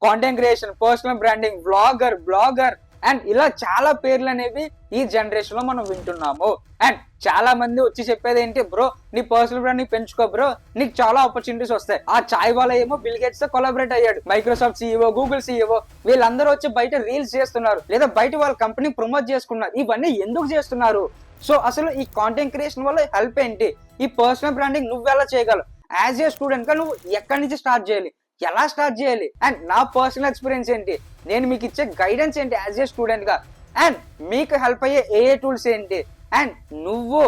Content creation, personal branding, blogger and ఇలా చాలా పేర్లు అనేవి ఈ జనరేషన్ లో మనం వింటున్నాము. అండ్ చాలా మంది వచ్చి చెప్పేది ఏంటి, బ్రో నీ పర్సనల్ బ్రాండింగ్ పెంచుకో బ్రో, నీకు చాలా ఆపర్చునిటీస్ వస్తాయి. ఆ చాయ్ వాలా ఏమో బిల్ గేట్స్ తో కొలాబరేట్ అయ్యాడు, మైక్రోసాఫ్ట్ సీఈఓ, గూగుల్ సీఈఓ, వీళ్ళందరూ వచ్చి బయట రీల్స్ చేస్తున్నారు, లేదా బయట వాళ్ళ కంపెనీ ప్రమోట్ చేసుకున్నారు. ఇవన్నీ ఎందుకు చేస్తున్నారు? సో అసలు ఈ కాంటెంట్ క్రియేషన్ వల్ల హెల్ప్ ఏంటి? ఈ పర్సనల్ బ్రాండింగ్ నువ్వు ఎలా చేయగలవు? యాజ్ ఏ స్టూడెంట్ గా నువ్వు ఎక్కడి నుంచి స్టార్ట్ చేయాలి, ఎలా స్టార్ట్ చేయాలి, అండ్ నా పర్సనల్ ఎక్స్పీరియన్స్ ఏంటి, నేను మీకు ఇచ్చే గైడెన్స్ ఏంటి యాజ్ ఏ స్టూడెంట్ గా, అండ్ మీకు హెల్ప్ అయ్యే ఏ టూల్స్ ఏంటి, అండ్ నువ్వు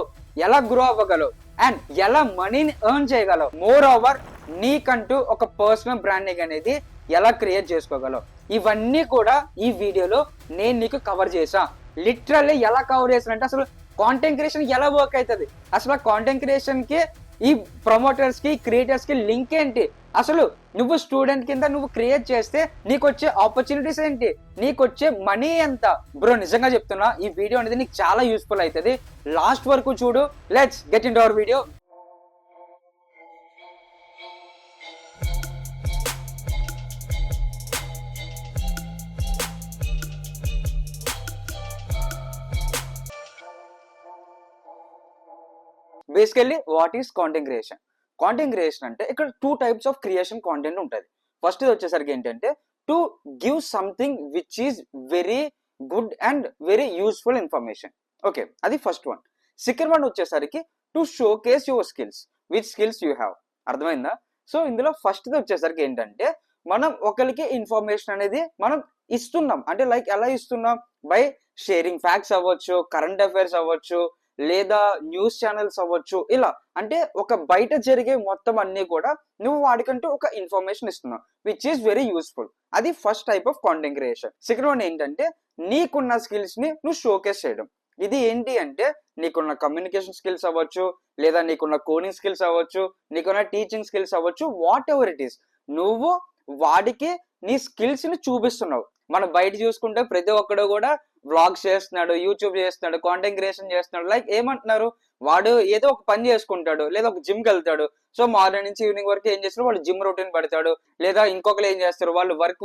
ఎలా గ్రో అవ్వగలవు, అండ్ ఎలా మనీని ఎర్న్ చేయగలవు, మోర్ ఓవర్ నీకంటూ ఒక పర్సనల్ బ్రాండింగ్ అనేది ఎలా క్రియేట్ చేసుకోగలవు, ఇవన్నీ కూడా ఈ వీడియోలో నేను నీకు కవర్ చేసా. లిటరల్లీ ఎలా కవర్ చేసానంటే అసలు కాంటెంట్ క్రియేషన్ ఎలా వర్క్ అవుతుంది, అసలు కాంటెంట్ క్రియేషన్ కి ఈ ప్రమోటర్స్ కి క్రియేటర్స్ కి లింక్ ఏంటి, అసలు నువ్వు స్టూడెంట్ కింద నువ్వు క్రియేట్ చేస్తే నీకు వచ్చే ఆపర్చునిటీస్ ఏంటి, నీకు వచ్చే మనీ ఎంత. బ్రో నిజంగా చెప్తున్నా ఈ వీడియో అనేది నీకు చాలా యూస్ఫుల్ అవుతుంది, లాస్ట్ వరకు చూడు. Let's get in to our video. Basically what is content creation? Content creation అంటే ఇక్కడ 2 టైప్స్ ఆఫ్ క్రియేషన్ కాంటెంట్ ఉంటుంది. ఫస్ట్ వచ్చేసరికి ఏంటంటే to give something which is very good and very useful information. Okay, అది first one. Second one వచ్చేసరికి to show case your skills, which skills you have. అర్థమైందా? So ఇందులో first వచ్చేసరికి ఏంటంటే మనం ఒకరికి ఇన్ఫర్మేషన్ అనేది మనం ఇస్తున్నాం, అంటే లైక్ ఎలా ఇస్తున్నాం, బై షేరింగ్ ఫ్యాక్ట్స్ అవ్వచ్చు, కరెంట్ అఫైర్స్ అవ్వచ్చు, లేదా న్యూస్ ఛానల్స్ అవ్వచ్చు. ఇలా అంటే ఒక బయట జరిగే మొత్తం అన్ని కూడా నువ్వు వాడికంటూ ఒక ఇన్ఫర్మేషన్ ఇస్తున్నావు విచ్ ఈస్ వెరీ యూస్ఫుల్. అది first type of content creation. Second one ఏంటంటే నీకున్న స్కిల్స్ ని నువ్వు షోకేస్ చేయడం. ఇది ఏంటి అంటే నీకున్న కమ్యూనికేషన్ స్కిల్స్ అవ్వచ్చు, లేదా నీకున్న కోడింగ్ స్కిల్స్ అవ్వచ్చు, నీకున్న టీచింగ్ స్కిల్స్ అవ్వచ్చు, వాట్ ఎవర్ ఇట్ ఈస్, నువ్వు వాడికి నీ స్కిల్స్ ని చూపిస్తున్నావు. మనం బయట చూసుకుంటే ప్రతి ఒక్కడు కూడా వ్లాగ్స్ చేస్తున్నాడు, యూట్యూబ్ చేస్తున్నాడు, కాంటెంట్ క్రియేషన్ చేస్తున్నాడు. లైక్ ఏమంటున్నారు, వాడు ఏదో ఒక పని చేసుకుంటాడు, లేదా ఒక జిమ్కి వెళ్తాడు. సో మార్నింగ్ నుంచి ఈవినింగ్ వరకు ఏం చేస్తారు, వాళ్ళు జిమ్ రొటీన్ పెడతాడు. లేదా ఇంకొకరు ఏం చేస్తారు, వాళ్ళు వర్క్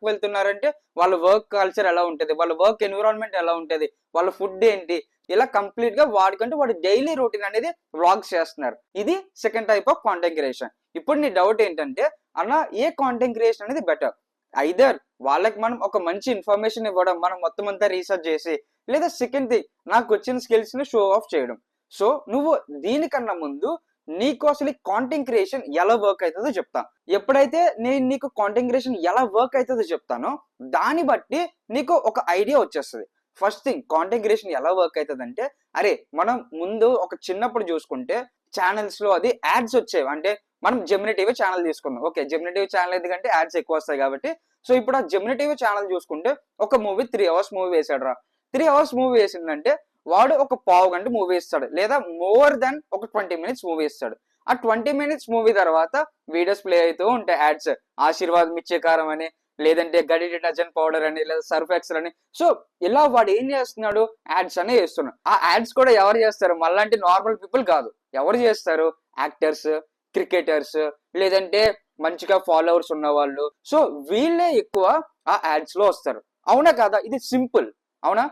వెళ్తున్నారంటే వాళ్ళ వర్క్ కల్చర్ ఎలా ఉంటుంది, వాళ్ళ వర్క్ ఎన్విరాన్మెంట్ ఎలా ఉంటుంది, వాళ్ళ ఫుడ్ ఏంటి, ఇలా కంప్లీట్ గా వాడికంటూ వాడి డైలీ రొటీన్ అనేది వ్లాగ్స్ చేస్తున్నారు. ఇది second type of content creation. ఇప్పుడు నీ డౌట్ ఏంటంటే అన్న ఏ కాంటెంట్ క్రియేషన్ అనేది బెటర్? ఐదర్ వాళ్ళకి మనం ఒక మంచి ఇన్ఫర్మేషన్ ఇవ్వడం, మనం మొత్తం అంతా రీసెర్చ్ చేసి, లేదా సెకండ్ థింగ్ నాకు వచ్చిన స్కిల్స్ ని షో ఆఫ్ చేయడం. సో నువ్వు దీనికన్నా ముందు నీకు అసలు కాంటెంట్ క్రియేషన్ ఎలా వర్క్ అవుతుందో చెప్తాను. ఎప్పుడైతే నేను నీకు కాంటెంట్ క్రియేషన్ ఎలా వర్క్ అవుతుందో చెప్తానో దాన్ని బట్టి నీకు ఒక ఐడియా వచ్చేస్తుంది. ఫస్ట్ థింగ్ కాంటెంట్ క్రియేషన్ ఎలా వర్క్ అవుతుంది అంటే, అరే మనం ముందు ఒక చిన్నప్పుడు చూసుకుంటే ఛానల్స్ లో అది యాడ్స్ వచ్చేవి. అంటే మనం జెమినీ టీవీ ఛానల్ తీసుకుందాం. ఓకే, జెమినీ టీవీ ఛానల్ ఎందుకంటే యాడ్స్ ఎక్కువ వస్తాయి కాబట్టి. సో ఇప్పుడు ఆ జెమినీ టీవీ ఛానల్ చూసుకుంటే ఒక మూవీ 3 hours మూవీ వేసాడు రా. 3 hours మూవీ వేసిందంటే వాడు ఒక పావు గంట మూవీ ఇస్తాడు, లేదా మోర్ దెన్ ఒక 20 minutes మూవీ ఇస్తాడు. ఆ 20 minutes మూవీ తర్వాత వీడియోస్ ప్లే అవుతూ ఉంటాయి యాడ్స్. ఆశీర్వాద్ మిర్చి కారం అని, లేదంటే గడి డిటర్జెంట్ పౌడర్ అని, లేదా సర్ఫ్ ఎక్సెల్ అని. సో ఇలా వాడు ఏం చేస్తున్నాడు, యాడ్స్ అనే చేస్తున్నాడు. ఆ యాడ్స్ కూడా ఎవరు చేస్తారు, మళ్ళంటే నార్మల్ పీపుల్ కాదు. ఎవరు చేస్తారు, యాక్టర్స్, క్రికెటర్స్, లేదంటే మంచిగా ఫాలోవర్స్ ఉన్న వాళ్ళు. సో వీళ్ళే ఎక్కువ ఆ యాడ్స్ లో వస్తారు. అవునా కదా? ఇది సింపుల్. అవునా?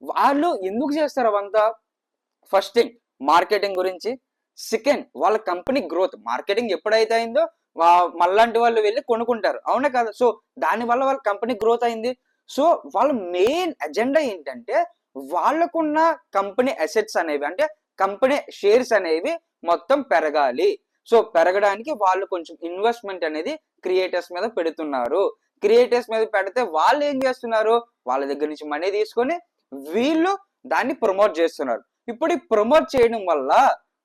వాళ్ళు ఎందుకు చేస్తారు అవంతా? ఫస్ట్ థింగ్ మార్కెటింగ్ గురించి, సెకండ్ వాళ్ళ కంపెనీ గ్రోత్. మార్కెటింగ్ ఎప్పుడైతే అయిందో మళ్ళంటి వాళ్ళు వెళ్ళి కొనుక్కుంటారు. అవునా కదా? సో దానివల్ల వాళ్ళ కంపెనీ గ్రోత్ అయింది. సో వాళ్ళ మెయిన్ ఎజెండా ఏంటంటే వాళ్ళకున్న కంపెనీ అసెట్స్ అనేవి, అంటే కంపెనీ షేర్స్ అనేవి మొత్తం పెరగాలి. సో పెరగడానికి వాళ్ళు కొంచెం ఇన్వెస్ట్మెంట్ అనేది క్రియేటర్స్ మీద పెడుతున్నారు. క్రియేటర్స్ మీద పెడితే వాళ్ళు ఏం చేస్తున్నారు, వాళ్ళ దగ్గర నుంచి మనీ తీసుకొని వీళ్ళు దాన్ని ప్రమోట్ చేస్తున్నారు. ఇప్పుడు ఈ ప్రమోట్ చేయడం వల్ల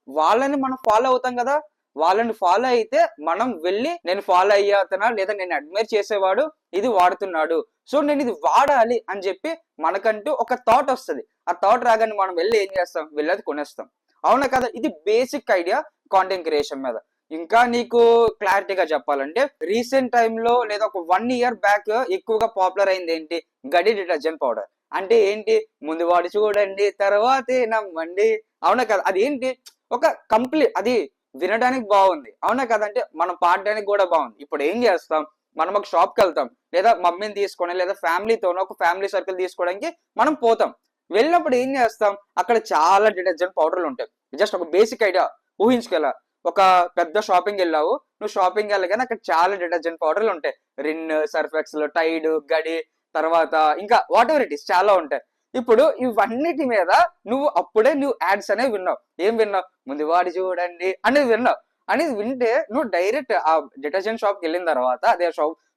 వాళ్ళని మనం ఫాలో అవుతాం కదా. వాళ్ళని ఫాలో అయితే మనం వెళ్ళి నేను ఫాలో అయ్యాతనా, లేదా నేను అడ్మైర్ చేసేవాడు ఇది వాడుతున్నాడు, సో నేను ఇది వాడాలి అని చెప్పి మనకంటూ ఒక థాట్ వస్తుంది. ఆ థాట్ రాగానే మనం వెళ్ళి ఏం చేస్తాం, వెళ్ళేది కొనేస్తాం. అవునా కదా? ఇది బేసిక్ ఐడియా కాంటెంట్ క్రియేషన్ మీద. ఇంకా నీకు క్లారిటీగా చెప్పాలంటే రీసెంట్ టైంలో లేదా ఒక 1 year బ్యాక్ ఎక్కువగా పాపులర్ అయింది ఏంటి, గడి డిటర్జెంట్ పౌడర్. అంటే ఏంటి, ముందు వాడు చూడండి తర్వాతే నమ్మండి. అవునా కదా? అది ఏంటి, ఒక కంప్లీట్, అది వినడానికి బాగుంది. అవునా కదా? అంటే మనం పాడడానికి కూడా బాగుంది. ఇప్పుడు ఏం చేస్తాం, మనం ఒక షాప్కి వెళ్తాం, లేదా మమ్మీని తీసుకొని లేదా ఫ్యామిలీతోనో ఒక ఫ్యామిలీ సర్కిల్ తీసుకోవడానికి మనం పోతాం. వెళ్ళినప్పుడు ఏం చేస్తాం, అక్కడ చాలా డిటర్జెంట్ పౌడర్లు ఉంటాయి. జస్ట్ ఒక బేసిక్ ఐడియా ఊహించుకెళ్ళా, ఒక పెద్ద షాపింగ్ వెళ్ళావు, నువ్వు షాపింగ్ వెళ్ళగానే అక్కడ చాలా డిటర్జెంట్ పౌడర్లు ఉంటాయి. రిన్, సర్ఫ్ ఎక్సెల్, టైడ్, గడి, తర్వాత ఇంకా వాట్ ఎవర్ ఇట్ ఈస్ చాలా ఉంటాయి. ఇప్పుడు ఇవన్నిటి మీద నువ్వు యాడ్స్ అనేవి విన్నావు. ఏం విన్నావు, ముందు వాడి చూడండి అనేది విన్నావు. అనేది వింటే నువ్వు డైరెక్ట్ ఆ డిటర్జెంట్ షాప్కి వెళ్ళిన తర్వాత, అదే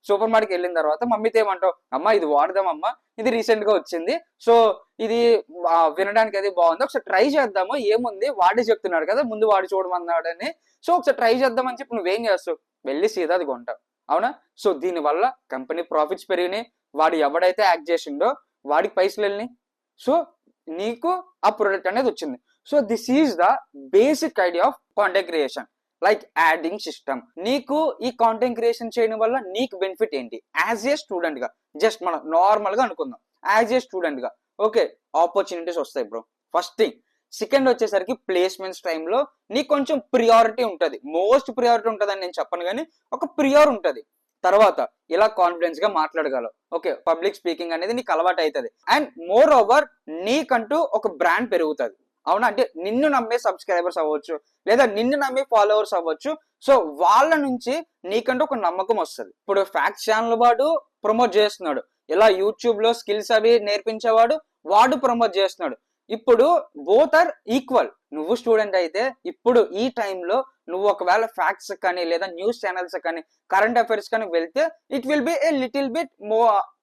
సూపర్ మార్కెట్కి వెళ్ళిన తర్వాత మమ్మీతో ఏమంటావు, అమ్మ ఇది వాడదామమ్మా, ఇది రీసెంట్ గా వచ్చింది, సో ఇది వినడానికి అది బాగుంది, ఒకసారి ట్రై చేద్దాము, ఏముంది వాడి చెప్తున్నాడు కదా, ముందు వాడి చూడమన్నాడని, సో ఒకసారి ట్రై చేద్దాం అని చెప్పి నువ్వేం చేస్తావు, వెళ్ళి సీదా అది కొంటావు. అవునా? సో దీనివల్ల కంపెనీ ప్రాఫిట్స్ పెరిగినాయి, వాడు ఎవడైతే యాక్ట్ చేసిండో వాడికి పైసలు వెళ్ళినాయి, సో నీకు ఆ ప్రొడక్ట్ అనేది వచ్చింది. So this is the basic idea of content creation, like adding system. నీకు ఈ కాంటెంట్ క్రియేషన్ చేయడం వల్ల నీకు బెనిఫిట్ ఏంటి? యాజ్ ఏ స్టూడెంట్ గా, జస్ట్ మనం నార్మల్ గా అనుకుందాం, యాజ్ ఏ స్టూడెంట్ గా ఓకే ఆపర్చునిటీస్ వస్తాయి బ్రో, ఫస్ట్ థింగ్. సెకండ్ వచ్చేసరికి ప్లేస్మెంట్స్ టైంలో నీకు కొంచెం ప్రియారిటీ ఉంటుంది, మోస్ట్ ప్రియారిటీ ఉంటుంది అని నేను చెప్పను, కానీ ఒక ప్రియార్ ఉంటుంది. తర్వాత ఇలా కాన్ఫిడెన్స్ గా మాట్లాడగలవు, ఓకే పబ్లిక్ స్పీకింగ్ అనేది నీకు అలవాటు అవుతుంది. అండ్ మోర్ ఓవర్ నీకంటూ ఒక బ్రాండ్ పెరుగుతుంది. అవునా? అంటే నిన్ను నమ్మే సబ్స్క్రైబర్స్ అవ్వచ్చు, లేదా నిన్ను నమ్మే ఫాలోవర్స్ అవ్వచ్చు. సో వాళ్ళ నుంచి నీకంటూ ఒక నమ్మకం వస్తుంది. ఇప్పుడు ఫ్యాక్ట్స్ ఛానల్ వాడు ప్రమోట్ చేస్తున్నాడు, ఇలా యూట్యూబ్ లో స్కిల్స్ అవి నేర్పించేవాడు వాడు ప్రమోట్ చేస్తున్నాడు. ఇప్పుడు బోత్ ఆర్ ఈక్వల్. నువ్వు స్టూడెంట్ అయితే ఇప్పుడు ఈ టైంలో నువ్వు ఒకవేళ ఫ్యాక్ట్స్ కానీ లేదా న్యూస్ ఛానల్స్ కానీ కరెంట్ అఫైర్స్ కానీ వెళ్తే it will be a little bit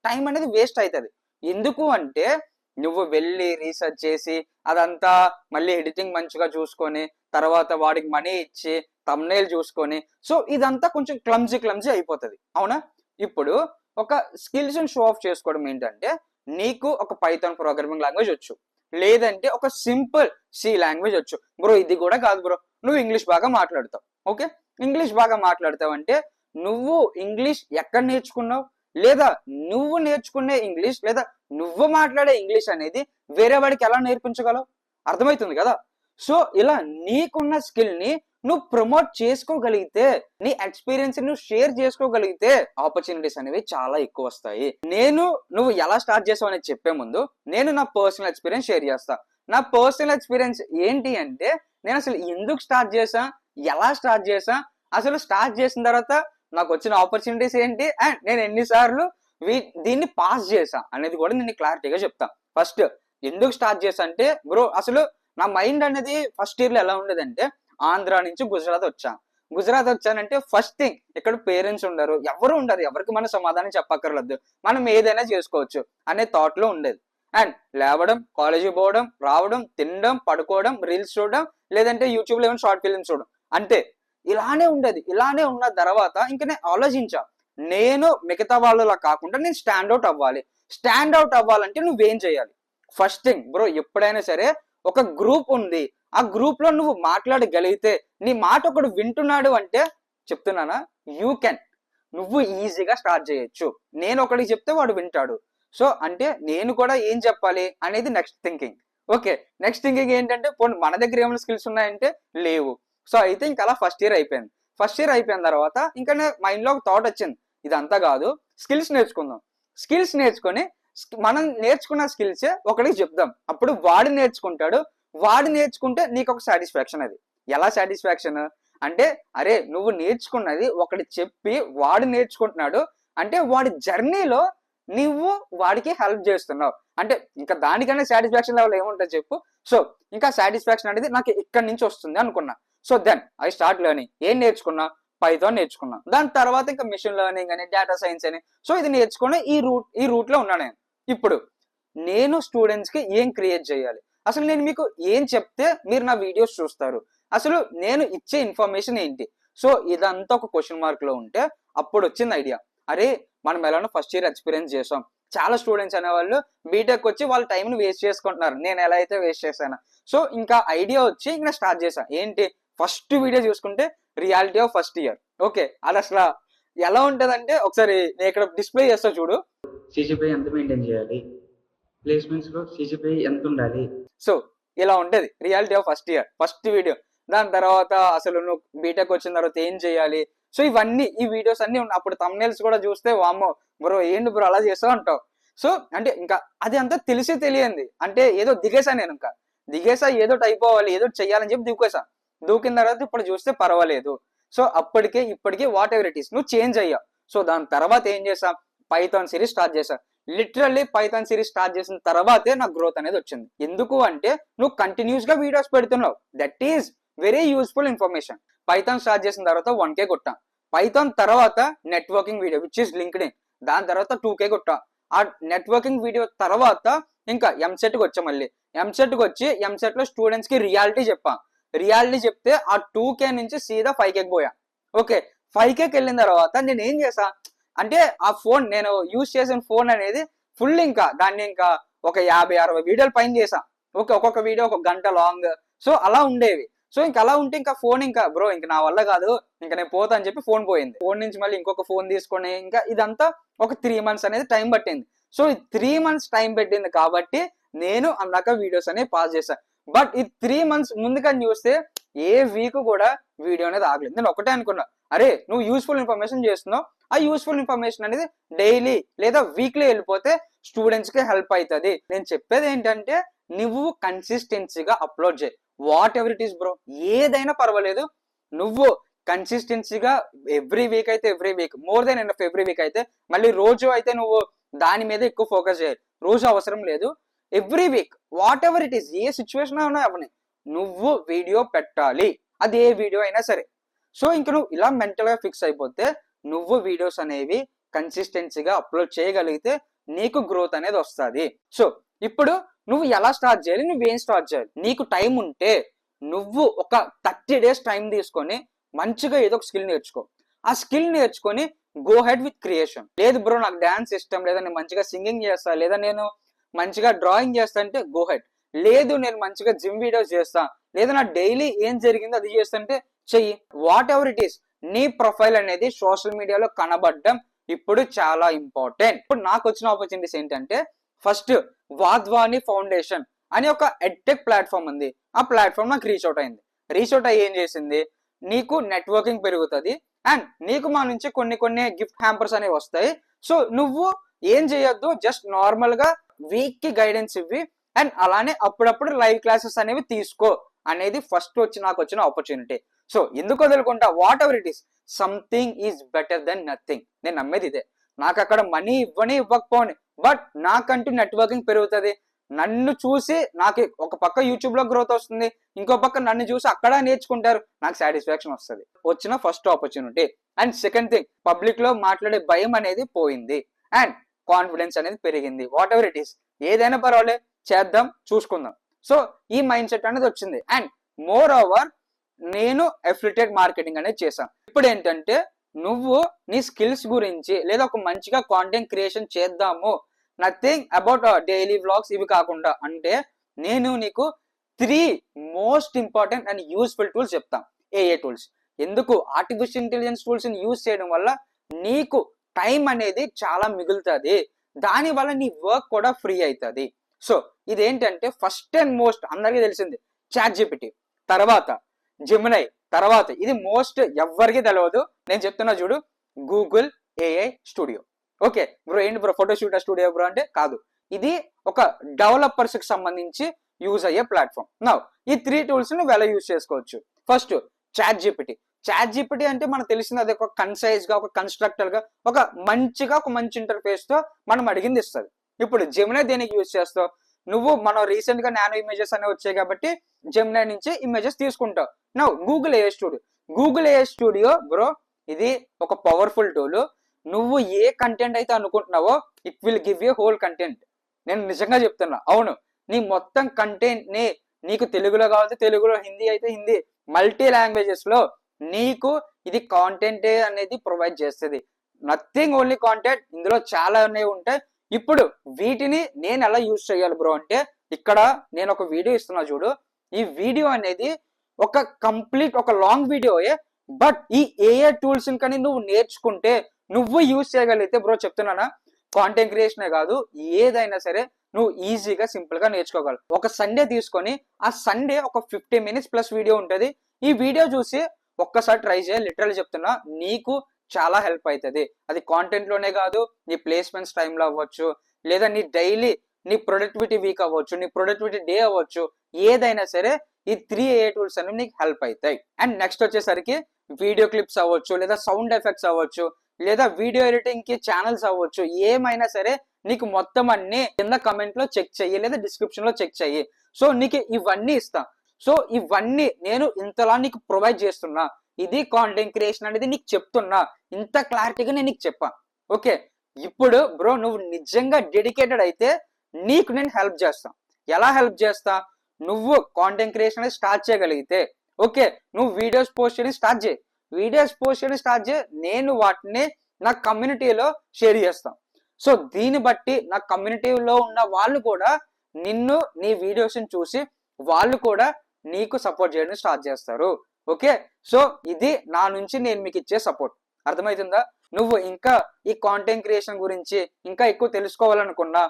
time అనేది వేస్ట్ అవుతుంది. ఎందుకు అంటే నువ్వు వెళ్ళి రీసెర్చ్ చేసి అదంతా మళ్ళీ ఎడిటింగ్ మంచిగా చూసుకొని తర్వాత వాడికి మనీ ఇచ్చి థంబ్నెయిల్ చూసుకొని, సో ఇదంతా కొంచెం క్లమ్జీ అయిపోతుంది. అవునా? ఇప్పుడు ఒక స్కిల్స్ షో ఆఫ్ చేసుకోవడం ఏంటంటే, నీకు ఒక పైథాన్ ప్రోగ్రామింగ్ లాంగ్వేజ్ వచ్చు, లేదంటే ఒక సింపుల్ సి లాంగ్వేజ్ వచ్చు. బ్రో ఇది కూడా కాదు బ్రో, నువ్వు ఇంగ్లీష్ బాగా మాట్లాడతావు, ఓకే ఇంగ్లీష్ బాగా మాట్లాడతావు అంటే నువ్వు ఇంగ్లీష్ ఎక్కడ నేర్చుకున్నావు, లేదా నువ్వు నేర్చుకునే ఇంగ్లీష్ లేదా నువ్వు మాట్లాడే ఇంగ్లీష్ అనేది వేరే వాడికి ఎలా నేర్పించగలవు? అర్థమవుతుంది కదా? సో ఇలా నీకున్న స్కిల్ ని నువ్వు ప్రమోట్ చేసుకోగలిగితే, నీ ఎక్స్పీరియన్స్ నువ్వు షేర్ చేసుకోగలిగితే ఆపర్చునిటీస్ అనేవి చాలా ఎక్కువ వస్తాయి. నువ్వు ఎలా స్టార్ట్ చేసావు అనేది చెప్పే ముందు నేను నా పర్సనల్ ఎక్స్పీరియన్స్ షేర్ చేస్తా. నా పర్సనల్ ఎక్స్పీరియన్స్ ఏంటి అంటే, నేను అసలు ఎందుకు స్టార్ట్ చేసా, ఎలా స్టార్ట్ చేసా, అసలు స్టార్ట్ చేసిన తర్వాత నాకు వచ్చిన ఆపర్చునిటీస్ ఏంటి, అండ్ నేను ఎన్నిసార్లు దీన్ని పాస్ చేసా అనేది కూడా నేను క్లారిటీగా చెప్తా. ఫస్ట్ ఎందుకు స్టార్ట్ చేసా అంటే బ్రో, అసలు నా మైండ్ అనేది ఫస్ట్ ఇయర్ లో ఎలా ఉండేదంటే, ఆంధ్ర నుంచి గుజరాత్ వచ్చానంటే ఫస్ట్ థింగ్ ఇక్కడ పేరెంట్స్ ఉండరు, ఎవరు ఉండరు, ఎవరికి మనం సమాధానం చెప్పక్కర్లేదు, మనం ఏదైనా చేసుకోవచ్చు అనే థాట్ లో ఉండేది. అండ్ లేవడం, కాలేజీ పోవడం, రావడం, తినడం, పడుకోవడం, రీల్స్ చూడడం, లేదంటే యూట్యూబ్ లో ఏమైనా షార్ట్ ఫిల్మ్స్ చూడడం, అంతే. ఇలానే ఉండేది. ఇలానే ఉన్న తర్వాత ఇంకా నేను ఆలోచించా, నేను మిగతా వాళ్ళలా కాకుండా నేను స్టాండ్అవుట్ అవ్వాలి. స్టాండ్అవుట్ అవ్వాలంటే నువ్వేం చేయాలి? ఫస్ట్ థింగ్ బ్రో, ఎప్పుడైనా సరే ఒక గ్రూప్ ఉంది, ఆ గ్రూప్ లో నువ్వు మాట్లాడగలిగితే, నీ మాట ఒకడు వింటున్నాడు అంటే చెప్తున్నానా, నువ్వు ఈజీగా స్టార్ట్ చేయొచ్చు. నేను ఒకడికి చెప్తే వాడు వింటాడు. సో అంటే నేను కూడా ఏం చెప్పాలి అనేది next thinking. Okay next thinking ఏంటంటే, మన దగ్గర ఏమైనా స్కిల్స్ ఉన్నాయంటే లేవు. సో అయితే ఇంకా అలా ఫస్ట్ ఇయర్ అయిపోయింది. ఫస్ట్ ఇయర్ అయిపోయిన తర్వాత ఇంకా మైండ్ లో ఒక థాట్ వచ్చింది, ఇదంతా కాదు స్కిల్స్ నేర్చుకుందాం. స్కిల్స్ నేర్చుకొని మనం నేర్చుకున్న స్కిల్సే ఒకడికి చెప్దాం, అప్పుడు వాడు నేర్చుకుంటాడు. వాడు నేర్చుకుంటే నీకు ఒక సాటిస్ఫాక్షన్. అది ఎలా సాటిస్ఫాక్షన్ అంటే, అరే నువ్వు నేర్చుకున్నది ఒకటి చెప్పి వాడు నేర్చుకుంటున్నాడు అంటే వాడి జర్నీలో నువ్వు వాడికి హెల్ప్ చేస్తున్నావు అంటే, ఇంకా దానికన్నా సాటిస్ఫాక్షన్ లెవెల్ ఏముంటుంది చెప్పు. సో ఇంకా సాటిస్ఫాక్షన్ అనేది నాకు ఇక్కడి నుంచి వస్తుంది అనుకున్నా. So then I start learning. ఏం నేర్చుకున్నా? పైథాన్ నేర్చుకున్నా. దాని తర్వాత ఇంకా మిషన్ లెర్నింగ్ అని, డేటా సైన్స్ అని, సో ఇది నేర్చుకుని ఈ రూట్ లో ఉన్నా నేను. ఇప్పుడు నేను స్టూడెంట్స్ కి ఏం క్రియేట్ చేయాలి, అసలు నేను మీకు ఏం చెప్తే మీరు నా వీడియోస్ చూస్తారు, అసలు నేను ఇచ్చే ఇన్ఫర్మేషన్ ఏంటి? సో ఇదంతా ఒక క్వశ్చన్ మార్క్ లో ఉంటే అప్పుడు వచ్చింది ఐడియా, అరే మనం ఎలానో ఫస్ట్ ఇయర్ ఎక్స్పీరియన్స్ చేసాం, చాలా స్టూడెంట్స్ అనేవాళ్ళు బీటెక్ వచ్చి వాళ్ళ టైంని వేస్ట్ చేసుకుంటున్నారు, నేను ఎలా అయితే వేస్ట్ చేశాను. సో ఇంకా ఐడియా వచ్చి ఇంకా స్టార్ట్ చేశాను. ఏంటి? ఫస్ట్ వీడియో చూసుకుంటే reality of first year. Okay అది అసలు ఎలా ఉంటదంటే, ఒకసారి నేను ఇక్కడ డిస్ప్లే చేస్తా చూడు. సిజిపిఐ ఎంత మెయింటైన్ చేయాలి, ప్లేస్మెంట్స్ లో సిజిపిఐ ఎంత ఉండాలి. సో ఇలా ఉంటది reality of first year first video. దాని తర్వాత అసలు నువ్వు బీటెక్ వచ్చిన తర్వాత ఏం చేయాలి, సో ఇవన్నీ ఈ వీడియోస్ అన్ని ఉన్నాయి. అప్పుడు thumbnails కూడా చూస్తే వామ్మో బ్రో ఏంటి బ్రో అలా చేస్తావు అంటావు. సో అంటే ఇంకా అది అంతా తెలిసి తెలియంది, అంటే ఏదో దిగేసా, నేను ఇంకా దిగేసా, ఏదో అయిపోవాలి, ఏదో చెయ్యాలని చెప్పి దూకేసా. దూకిన తర్వాత ఇప్పుడు చూస్తే పర్వాలేదు. సో అప్పటికే ఇప్పటికే వాట్ ఎవర్ ఇట్ ఈస్ నువ్వు చేంజ్ అయ్యావు. సో దాని తర్వాత ఏం చేసా, పైథాన్ సిరీస్ స్టార్ట్ చేశా. లిటరల్లీ పైథాన్ సిరీస్ స్టార్ట్ చేసిన తర్వాతే నాకు గ్రోత్ అనేది వచ్చింది. ఎందుకు అంటే నువ్వు కంటిన్యూస్ గా వీడియోస్ పెడుతున్నావు, that is very useful information. Python start చేసిన తర్వాత 1K కొట్టా. పైథాన్ తర్వాత networking video which is LinkedIn, దాని తర్వాత 2K కొట్టా. ఆ నెట్వర్కింగ్ వీడియో తర్వాత ఇంకా ఎంసెట్ కి వచ్చా. మళ్ళీ ఎంసెట్ కి వచ్చి ఎంసెట్ లో స్టూడెంట్స్ కి రియాలిటీ చెప్పా. రియాలిటీ చెప్తే ఆ 2K నుంచి సీదా 5K పోయా. ఓకే, 5Kకి వెళ్ళిన తర్వాత నేను ఏం చేసా అంటే ఆ ఫోన్ నేను యూజ్ చేసిన ఫోన్ అనేది ఫుల్ ఇంకా దాన్ని ఇంకా ఒక 50-60 వీడియోలు పైన చేసా. ఓకే, ఒక్కొక్క వీడియో 1 గంట లాంగ్. సో అలా ఉండేవి. సో ఇంకా అలా ఉంటే ఇంకా ఫోన్ ఇంకా బ్రో ఇంకా నా వల్ల కాదు, ఇంకా నేను పోతా అని చెప్పి ఫోన్ పోయింది. ఫోన్ నుంచి మళ్ళీ ఇంకొక ఫోన్ తీసుకొని ఇంకా ఇదంతా ఒక 3 months అనేది టైం పట్టింది. సో ఈ 3 months టైం పెట్టింది కాబట్టి నేను అందాక వీడియోస్ అనేవి పాస్ చేశాను. బట్ ఈ 3 months ముందుగా చూస్తే ఏ వీక్ కూడా వీడియో అనేది ఆగలేదు. నేను ఒకటే అనుకున్నా, అరే నువ్వు యూస్ఫుల్ ఇన్ఫర్మేషన్ చేస్తున్నావు, ఆ యూస్ఫుల్ ఇన్ఫర్మేషన్ అనేది డైలీ లేదా వీక్లీ వెళ్ళిపోతే స్టూడెంట్స్ కి హెల్ప్ అవుతుంది. నేను చెప్పేది ఏంటంటే నువ్వు కన్సిస్టెన్సీగా అప్లోడ్ చేయి, what ever it is bro, ఏదైనా పర్వాలేదు. నువ్వు కన్సిస్టెన్సీగా ఎవ్రీ వీక్ అయితే every week, more than enough every week అయితే, మళ్ళీ రోజు అయితే నువ్వు దాని మీద ఎక్కువ ఫోకస్ చేయాలి, రోజు అవసరం లేదు. Every week what ever it is, A situation అయినా అవని నువ్వు వీడియో పెట్టాలి, అది ఏ వీడియో అయినా సరే. సో ఇంక నువ్వు ఇలా మెంటల్ గా ఫిక్స్ అయిపోతే నువ్వు వీడియోస్ అనేవి కన్సిస్టెన్సీగా అప్లోడ్ చేయగలిగితే నీకు గ్రోత్ అనేది వస్తుంది. సో ఇప్పుడు నువ్వు ఎలా స్టార్ట్ చేయాలి, నువ్వేం స్టార్ట్ చేయాలి. నీకు టైం ఉంటే నువ్వు ఒక 30 days టైం తీసుకొని మంచిగా ఏదో ఒక స్కిల్ నేర్చుకో. ఆ స్కిల్ నేర్చుకొని గో హెడ్ విత్ క్రియేషన్. లేదు బ్రో నాకు డాన్స్ ఇష్టం, లేదా నేను మంచిగా సింగింగ్ చేస్తా, లేదా నేను మంచిగా డ్రాయింగ్ చేస్తా అంటే గో హెడ్. లేదు నేను మంచిగా జిమ్ వీడియోస్ చేస్తా, లేదా నా డైలీ ఏం జరిగిందో అది చేస్తుంటే చెయ్యి. వాట్ ఎవర్ ఇట్ ఈస్, నీ ప్రొఫైల్ అనేది సోషల్ మీడియాలో కనబడడం ఇప్పుడు చాలా ఇంపార్టెంట్. ఇప్పుడు నాకు వచ్చిన ఆపర్చునిటీస్ ఏంటంటే, ఫస్ట్ వాద్వాని ఫౌండేషన్ అని ఒక ఎడ్టెక్ ప్లాట్ఫామ్ ఉంది. ఆ ప్లాట్ఫామ్ నాకు రీచ్ అవుట్ అయింది. రీచ్ అవుట్ అయ్యి ఏం చేసింది, నీకు నెట్వర్కింగ్ పెరుగుతుంది అండ్ నీకు మా నుంచి కొన్ని గిఫ్ట్ హ్యాంపర్స్ అనేవి వస్తాయి. సో నువ్వు ఏం చేయొద్దు, జస్ట్ నార్మల్ గా వీక్ కి గైడెన్స్ ఇవ్వి అండ్ అలానే అప్పుడప్పుడు లైవ్ క్లాసెస్ అనేవి తీసుకో అనేది ఫస్ట్ నాకు వచ్చిన ఆపర్చునిటీ. సో ఎందుకు వదులుకుంటా, whatever it is, something is better than nothing. నేను నమ్మేది ఇదే. నాకు అక్కడ మనీ ఇవ్వకపోని, బట్ నాకంటూ నెట్వర్కింగ్ పెరుగుతుంది. నన్ను చూసి నాకు ఒక పక్క యూట్యూబ్ లో గ్రోత్ వస్తుంది, ఇంకో పక్క నన్ను చూసి అక్కడ నేర్చుకుంటారు, నాకు సాటిస్ఫాక్షన్ వస్తుంది. వచ్చిన first opportunity. And second thing, public లో మాట్లాడే భయం అనేది పోయింది అండ్ కాన్ఫిడెన్స్ అనేది పెరిగింది. వాట్ ఎవర్ ఇట్ ఈస్, ఏదైనా పర్వాలేదు చేద్దాం చూసుకుందాం. సో ఈ మైండ్ సెట్ అనేది వచ్చింది. అండ్ మోర్ ఓవర్ నేను అఫిలియేట్ మార్కెటింగ్ అనేది చేశాను. ఇప్పుడు ఏంటంటే నువ్వు నీ స్కిల్స్ గురించి లేదా ఒక మంచిగా కాంటెంట్ క్రియేషన్ చేద్దాము, నథింగ్ అబౌట్ డైలీ వ్లాగ్స్ ఇవి కాకుండా, అంటే నేను నీకు 3 most important and useful tools చెప్తాను. ఏఏ టూల్స్. ఎందుకు, ఆర్టిఫిషియల్ ఇంటెలిజెన్స్ టూల్స్ ని యూజ్ చేయడం వల్ల నీకు టైం అనేది చాలా మిగులుతుంది, దాని వల్ల నీ వర్క్ కూడా ఫ్రీ అవుతుంది. సో ఇదేంటంటే ఫస్ట్ అండ్ మోస్ట్ అందరికీ తెలిసింది చాట్ జీపీటీ, తర్వాత జెమినై, తర్వాత ఇది మోస్ట్ ఎవరికి తెలియదు, నేను చెప్తున్నా చూడు, Google AI studio. Okay bro ఏంటి బ్రో ఫోటోషూట్ స్టూడియో బ్రో అంటే కాదు, ఇది ఒక డెవలపర్స్ కి సంబంధించి యూజ్ అయ్యే ప్లాట్ఫామ్. నౌ ఈ 3 టూల్స్ ని ఎలా యూజ్ చేసుకోవచ్చు. First ChatGPT. ChatGPT అంటే మనకు తెలిసింది అది ఒక కన్సైజ్ గా, ఒక కన్స్ట్రక్టర్ గా, ఒక మంచి ఇంటర్ఫేస్ తో మనం అడిగింది ఇస్తుంది. ఇప్పుడు జెమినై దేనికి యూజ్ చేస్తావు, నువ్వు మనం రీసెంట్ గా నానో ఇమేజెస్ అనేవి వచ్చాయి కాబట్టి జెమినై నుంచి ఇమేజెస్ తీసుకుంటావు. Now Google AI studio. Google AI studio bro ఇది ఒక పవర్ఫుల్ టూల్. నువ్వు ఏ కంటెంట్ అయితే అనుకుంటున్నావో it will give you whole content. నేను నిజంగా చెప్తున్నా, అవును, నీ మొత్తం కంటెంట్ ని నీకు తెలుగులో కావాలి తెలుగులో, హిందీ అయితే హిందీ, మల్టీ లాంగ్వేజెస్ లో నీకు ఇది కాంటెంట్ అనేది ప్రొవైడ్ చేస్తుంది. నథింగ్ ఓన్లీ కాంటెంట్, ఇందులో చాలా అనేవి ఉంటాయి. ఇప్పుడు వీటిని నేను ఎలా యూజ్ చేయాలి బ్రో అంటే, ఇక్కడ నేను ఒక వీడియో ఇస్తున్నా చూడు, ఈ వీడియో అనేది ఒక కంప్లీట్ ఒక లాంగ్ వీడియోయే, బట్ ఈ ఏఐ టూల్స్ కానీ నువ్వు నేర్చుకుంటే, నువ్వు యూజ్ చేయగలిగితే బ్రో చెప్తున్నానా, కాంటెంట్ క్రియేషనే కాదు ఏదైనా సరే నువ్వు ఈజీగా సింపుల్ గా నేర్చుకోగలవు. ఒక సండే తీసుకొని ఆ సండే ఒక 50 minutes ప్లస్ వీడియో ఉంటుంది. ఈ వీడియో చూసి ఒక్కసారి ట్రై చేయ, లిటరల్ చెప్తున్నా, నీకు చాలా హెల్ప్ అవుతుంది. అది కాంటెంట్ లోనే కాదు, నీ ప్లేస్మెంట్స్ టైంలో అవ్వచ్చు, లేదా నీ డైలీ నీ ప్రొడక్టివిటీ వీక్ అవ్వచ్చు, నీ ప్రొడక్టివిటీ డే అవ్వచ్చు, ఏదైనా సరే ఈ 3 AI టూల్స్ అనేవి నీకు హెల్ప్ అవుతాయి. అండ్ నెక్స్ట్ వచ్చేసరికి వీడియో క్లిప్స్ అవ్వచ్చు, లేదా సౌండ్ ఎఫెక్ట్స్ అవ్వచ్చు, లేదా వీడియో ఎడిటింగ్ కి ఛానల్స్ అవ్వచ్చు, ఏమైనా సరే నీకు మొత్తం అన్ని కింద కమెంట్ లో చెక్ చెయ్యి, లేదా డిస్క్రిప్షన్ లో చెక్ చెయ్యి. సో నీకు ఇవన్నీ ఇస్తా. సో ఇవన్నీ నేను ఇంతలా నీకు ప్రొవైడ్ చేస్తున్నా, ఇది కాంటెంట్ క్రియేషన్ అనేది నీకు చెప్తున్నా, ఇంత క్లారిటీగా నేను నీకు చెప్పా. ఓకే, ఇప్పుడు బ్రో నువ్వు నిజంగా డెడికేటెడ్ అయితే నీకు నేను హెల్ప్ చేస్తా. ఎలా హెల్ప్ చేస్తా? నువ్వు కాంటెంట్ క్రియేషన్ అనేది స్టార్ట్ చేయగలిగితే, ఓకే, నువ్వు వీడియోస్ పోస్ట్ చేయడం స్టార్ట్ చేయి, నేను వాటిని నా కమ్యూనిటీలో షేర్ చేస్తాను. సో దీన్ని బట్టి నా కమ్యూనిటీలో ఉన్న వాళ్ళు కూడా నిన్ను, నీ వీడియోస్ని చూసి వాళ్ళు కూడా నీకు సపోర్ట్ చేయడం స్టార్ట్ చేస్తారు. ఓకే, సో ఇది నా నుంచి నేను మీకు ఇచ్చే సపోర్ట్. అర్థమవుతుందా? నువ్వు ఇంకా ఈ కాంటెంట్ క్రియేషన్ గురించి ఇంకా ఎక్కువ తెలుసుకోవాలనుకున్నా,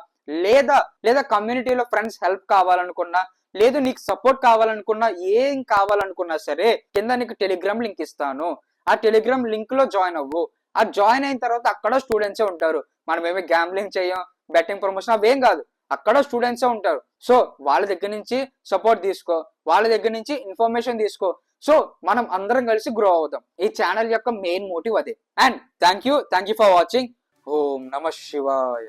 లేదా కమ్యూనిటీలో ఫ్రెండ్స్ హెల్ప్ కావాలనుకున్నా, లేదు నీకు సపోర్ట్ కావాలనుకున్నా, ఏం కావాలనుకున్నా సరే కింద నీకు టెలిగ్రామ్ లింక్ ఇస్తాను. ఆ టెలిగ్రామ్ లింక్ లో జాయిన్ అవ్వు. ఆ జాయిన్ అయిన తర్వాత అక్కడ స్టూడెంట్సే ఉంటారు. మనం ఏమి గ్యాంబ్లింగ్ చేయం, బెట్టింగ్ ప్రమోషన్ అవేం కాదు, అక్కడ స్టూడెంట్సే ఉంటారు. సో వాళ్ళ దగ్గర నుంచి సపోర్ట్ తీసుకో, వాళ్ళ దగ్గర నుంచి ఇన్ఫర్మేషన్ తీసుకో. సో మనం అందరం కలిసి గ్రో అవుతాం. ఈ ఛానల్ యొక్క మెయిన్ మోటివ్ అదే. And thank you for watching. ఓం నమః శివాయ.